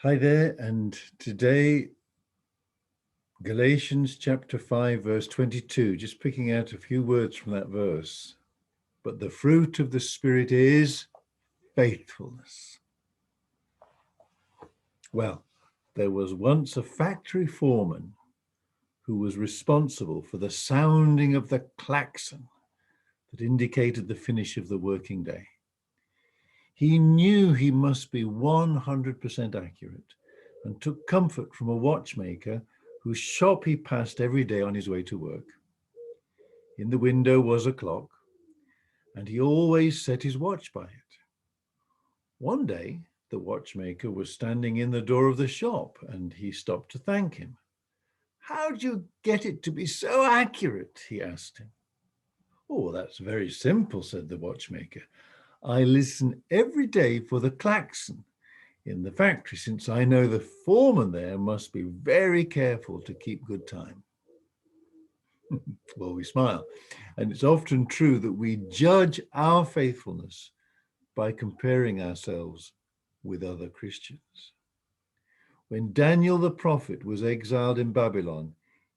Hi there, and today, Galatians chapter 5, verse 22, just picking out a few words from that verse. But the fruit of the Spirit is faithfulness. Well, there was once a factory foreman who was responsible for the sounding of the klaxon that indicated the finish of the working day. He knew he must be 100% accurate and took comfort from a watchmaker whose shop he passed every day on his way to work. In the window was a clock, and he always set his watch by it. One day, the watchmaker was standing in the door of the shop, and he stopped to thank him. "How do you get it to be so accurate?" he asked him. "Oh, that's very simple," said the watchmaker. "I listen every day for the klaxon in the factory, since I know the foreman there must be very careful to keep good time." Well, we smile. And it's often true that we judge our faithfulness by comparing ourselves with other Christians. When Daniel the prophet was exiled in Babylon,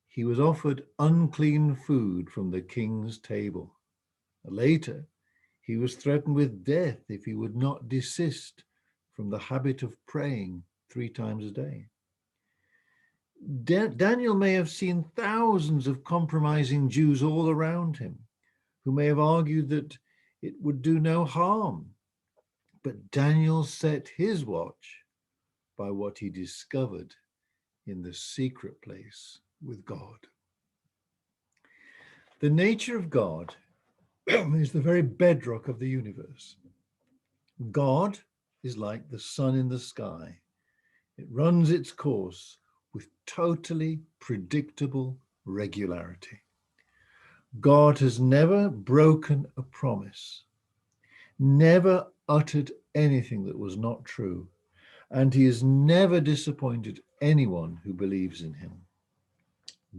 he was offered unclean food from the king's table. Later, he was threatened with death if he would not desist from the habit of praying 3 times a day. Daniel may have seen thousands of compromising Jews all around him, who may have argued that it would do no harm. But Daniel set his watch by what he discovered in the secret place with God. The nature of God is the very bedrock of the universe. God is like the sun in the sky. It runs its course with totally predictable regularity. God has never broken a promise, never uttered anything that was not true, and he has never disappointed anyone who believes in him.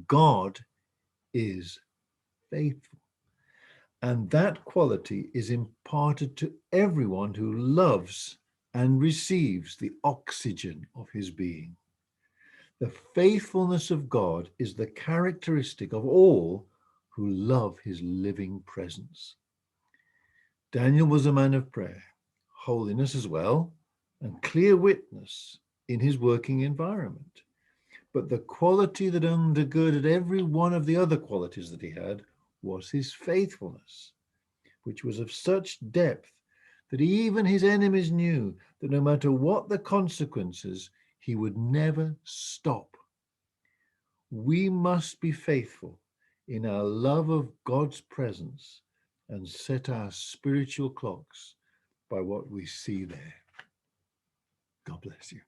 God is faithful, and that quality is imparted to everyone who loves and receives the oxygen of his being. The faithfulness of God is the characteristic of all who love his living presence. Daniel was a man of prayer, holiness as well, and clear witness in his working environment. But the quality that undergirded every one of the other qualities that he had was his faithfulness, which was of such depth that even his enemies knew that no matter what the consequences, he would never stop. We must be faithful in our love of God's presence and set our spiritual clocks by what we see there. God bless you.